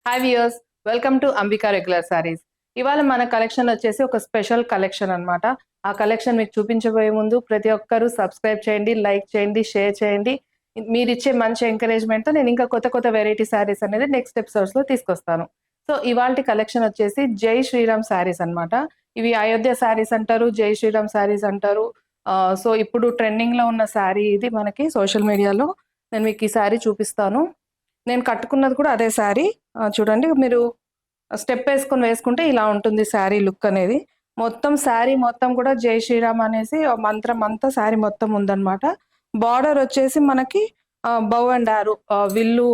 Hi viewers, welcome to Ambika regular saris. ఇవాళ మన collection వచ్చేసి ఒక స్పెషల్ కలెక్షన్ అన్నమాట. ఆ కలెక్షన్ మీకు చూపించబోయే ముందు ప్రతి ఒక్కరూ సబ్స్క్రైబ్ చేయండి, లైక్ చేయండి, షేర్ చేయండి. మీరిచ్చే మంచి ఎంకరేజ్మెంట్‌తో నేను ఇంకా కొత్త కొత్త వెరైటీ సారీస్ అనేది నెక్స్ట్ ఎపిసోడ్స్‌లో తీసుకొస్తాను. సో ఇవాల్టి కలెక్షన్ వచ్చేసి జై శ్రీరామ్ సారీస్ అన్నమాట. ఇవి అయోధ్య సారీస్ అంటారు, జై శ్రీరామ్ సారీస్ అంటారు. సో ఇప్పుడు ట్రెండింగ్‌లో ఉన్న సారీ ఇది మనకి సోషల్ మీడియాలో. నేను మీకు ఈ సారీ చూపిస్తాను. నేను కట్టుకున్నది కూడా అదే సారీ. చూడండి, మీరు స్టెప్ వేసుకుంటే ఇలా ఉంటుంది సారీ లుక్ అనేది. మొత్తం సారీ మొత్తం కూడా జై శ్రీరామ్ అనేసి మంత్రం అంతా సారీ మొత్తం ఉందన్నమాట. బార్డర్ వచ్చేసి మనకి బౌ అండ్ ఆరో విల్లు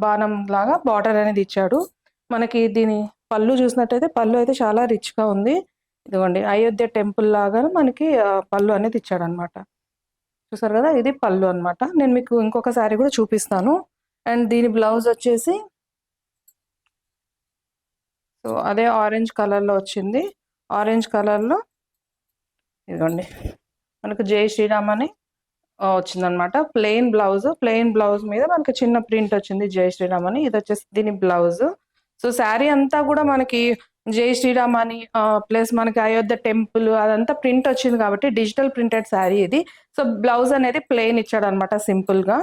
బాణం లాగా బార్డర్ అనేది ఇచ్చాడు. మనకి దీని పళ్ళు చూసినట్టయితే పళ్ళు అయితే చాలా రిచ్‌గా ఉంది. ఇదిగోండి, అయోధ్య టెంపుల్ లాగా మనకి పళ్ళు అనేది ఇచ్చాడు అనమాట. చూసారు కదా, ఇది పళ్ళు అన్నమాట. నేను మీకు ఇంకొక సారీ కూడా చూపిస్తాను. అండ్ దీని బ్లౌజ్ వచ్చేసి సో అదే ఆరెంజ్ కలర్లో వచ్చింది. ఆరెంజ్ కలర్లో ఇదిగోండి మనకు జై శ్రీరామ్ అని వచ్చిందనమాట. ప్లెయిన్ బ్లౌజ్ మీద మనకి చిన్న ప్రింట్ వచ్చింది జై శ్రీరామ్ అని. ఇది వచ్చేసి దీని బ్లౌజ్. సో శారీ అంతా కూడా మనకి జై శ్రీరామ్ అని ప్లస్ మనకి అయోధ్య టెంపుల్ అదంతా ప్రింట్ వచ్చింది కాబట్టి డిజిటల్ ప్రింటెడ్ శారీ ఇది. సో బ్లౌజ్ అనేది ప్లెయిన్ ఇచ్చాడు అనమాట, సింపుల్గా.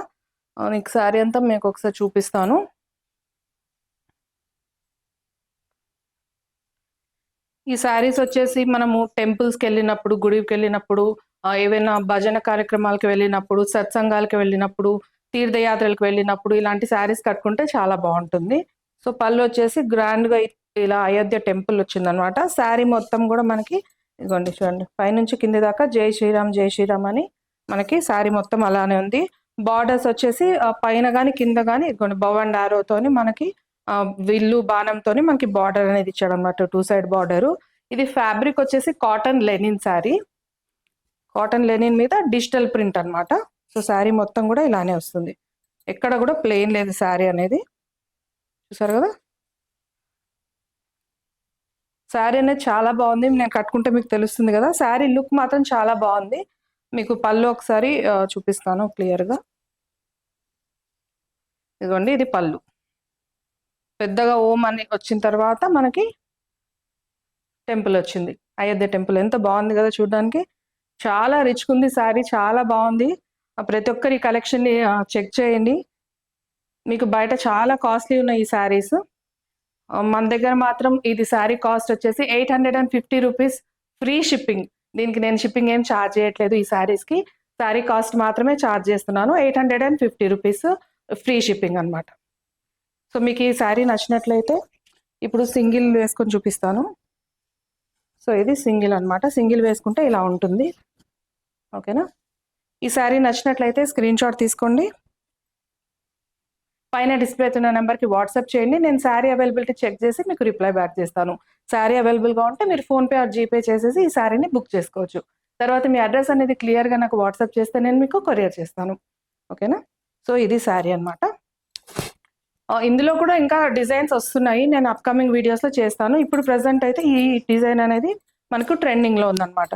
నీకు శారీ అంతా మీకు ఒకసారి చూపిస్తాను. ఈ శారీస్ వచ్చేసి మనము టెంపుల్స్కి వెళ్ళినప్పుడు, గుడికి వెళ్ళినప్పుడు, ఏవైనా భజన కార్యక్రమాలకు వెళ్ళినప్పుడు, సత్సంగాలకు వెళ్ళినప్పుడు, తీర్థయాత్రలకు వెళ్ళినప్పుడు ఇలాంటి శారీస్ కట్టుకుంటే చాలా బాగుంటుంది. సో పళ్ళు వచ్చేసి గ్రాండ్గా ఇలా అయోధ్య టెంపుల్ వచ్చిందనమాట. శారీ మొత్తం కూడా మనకి ఇదిగోండి చూడండి, పైనుంచి కింది దాకా జై శ్రీరామ్ అని మనకి శారీ మొత్తం అలానే ఉంది. బార్డర్స్ వచ్చేసి పైన కానీ కింద కానీ ఇదిగోండి బౌ అండ్ ఆరోతోని మనకి విల్లు బాణంతోని మనకి బార్డర్ అనేది ఇచ్చాడు అనమాట, 2 సైడ్ బార్డరు. ఇది ఫ్యాబ్రిక్ వచ్చేసి cotton Lenin sari. Cotton Lenin మీద డిజిటల్ ప్రింట్ అనమాట. సో శారీ మొత్తం కూడా ఇలానే వస్తుంది, ఎక్కడ కూడా ప్లెయిన్ లేదు శారీ అనేది. చూసారు కదా, శారీ అనేది చాలా బాగుంది. నేను కట్టుకుంటే మీకు తెలుస్తుంది కదా, శారీ లుక్ మాత్రం చాలా బాగుంది. మీకు పళ్ళు ఒకసారి చూపిస్తాను క్లియర్గా. ఇదిగోండి, ఇది పళ్ళు. పెద్దగా ఓం అని వచ్చిన తర్వాత మనకి టెంపుల్ వచ్చింది, అయోధ్య టెంపుల్. ఎంత బాగుంది కదా చూడడానికి, చాలా రిచ్గా ఉంది శారీ, చాలా బాగుంది. ప్రతి ఒక్కరి కలెక్షన్ని చెక్ చేయండి. మీకు బయట చాలా కాస్ట్లీ ఉన్నాయి ఈ శారీస్, మన దగ్గర మాత్రం ఇది శారీ కాస్ట్ వచ్చేసి 850 రూపీస్, ఫ్రీ షిప్పింగ్. దీనికి నేను షిప్పింగ్ ఏం ఛార్జ్ చేయట్లేదు. ఈ శారీస్కి శారీ కాస్ట్ మాత్రమే ఛార్జ్ చేస్తున్నాను, 850 రూపీస్ ఫ్రీ షిప్పింగ్ అనమాట. సో మీకు ఈ శారీ నచ్చినట్లయితే ఇప్పుడు సింగిల్ వేసుకొని చూపిస్తాను. సో ఇది సింగిల్ అనమాట. సింగిల్ వేసుకుంటే ఇలా ఉంటుంది, ఓకేనా. ఈ శారీ నచ్చినట్లయితే స్క్రీన్ షాట్ తీసుకోండి, పైన డిస్ప్లే అవుతున్న నెంబర్కి వాట్సాప్ చేయండి. నేను శారీ అవైలబిలిటీ చెక్ చేసి మీకు రిప్లై బ్యాక్ చేస్తాను. శారీ అవైలబుల్గా ఉంటే మీరు ఫోన్పే ఆర్ జీపే చేసేసి ఈ శారీని బుక్ చేసుకోవచ్చు. తర్వాత మీ అడ్రస్ అనేది క్లియర్గా నాకు వాట్సాప్ చేస్తే నేను మీకు కొరియర్ చేస్తాను, ఓకేనా. సో ఇది శారీ అనమాట. ఇందులో కూడా ఇంకా డిజైన్స్ వస్తున్నాయి, నేను అప్కమింగ్ వీడియోస్లో చేస్తాను. ఇప్పుడు ప్రెసెంట్ అయితే ఈ డిజైన్ అనేది మనకు ట్రెండింగ్లో ఉందన్నమాట.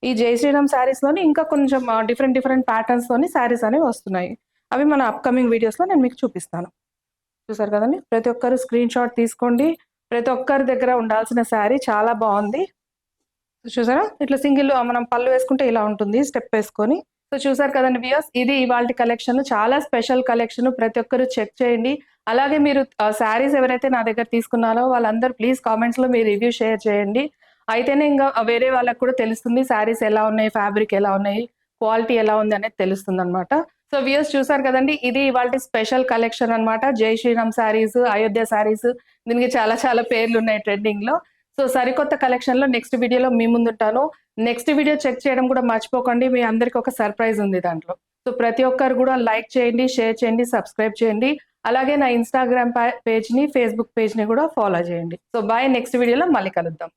ఈ జై శ్రీరామ్ శారీస్లోని ఇంకా కొంచెం డిఫరెంట్ ప్యాటర్న్స్తోని శారీస్ అనేవి వస్తున్నాయి. అవి మన అప్కమింగ్ వీడియోస్లో నేను మీకు చూపిస్తాను. చూసారు కదండి, ప్రతి ఒక్కరు స్క్రీన్ షాట్ తీసుకోండి. ప్రతి ఒక్కరి దగ్గర ఉండాల్సిన శారీ, చాలా బాగుంది. చూసారా, ఇట్లా సింగిల్ మనం పళ్ళు వేసుకుంటే ఇలా ఉంటుంది స్టెప్ వేసుకొని. సో చూసారు కదండి వ్యూయర్స్, ఇది ఇవాల్టి కలెక్షన్, చాలా స్పెషల్ కలెక్షన్. ప్రతి ఒక్కరు చెక్ చేయండి. అలాగే మీరు శారీస్ ఎవరైతే నా దగ్గర తీసుకున్నారో వాళ్ళందరూ ప్లీజ్ కామెంట్స్లో మీ రివ్యూ షేర్ చేయండి. అయితేనే ఇంకా వేరే వాళ్ళకి కూడా తెలుస్తుంది శారీస్ ఎలా ఉన్నాయి, ఫ్యాబ్రిక్ ఎలా ఉన్నాయి, క్వాలిటీ ఎలా ఉంది అనేది తెలుస్తుంది అనమాట. సో వ్యూయర్స్ చూసారు కదండి, ఇది ఇవాల్టి స్పెషల్ కలెక్షన్ అనమాట. జై శ్రీరామ్ శారీస్, అయోధ్య శారీస్, దీనికి చాలా చాలా పేర్లు ఉన్నాయి ట్రెండింగ్ లో. సో సరికొత్త కలెక్షన్ లో నెక్స్ట్ వీడియోలో మీ ముందుంటాను. నెక్స్ట్ వీడియో చెక్ చేయడం కూడా మర్చిపోకండి, మీ అందరికి ఒక సర్ప్రైజ్ ఉంది దాంట్లో. సో ప్రతి ఒక్కరు కూడా లైక్ చేయండి, షేర్ చేయండి, సబ్స్క్రైబ్ చేయండి. అలాగే నా ఇన్స్టాగ్రామ్ పేజ్ ని, ఫేస్బుక్ పేజ్ ని కూడా ఫాలో చేయండి. సో బాయ్, నెక్స్ట్ వీడియోలో మళ్ళీ కలుద్దాం.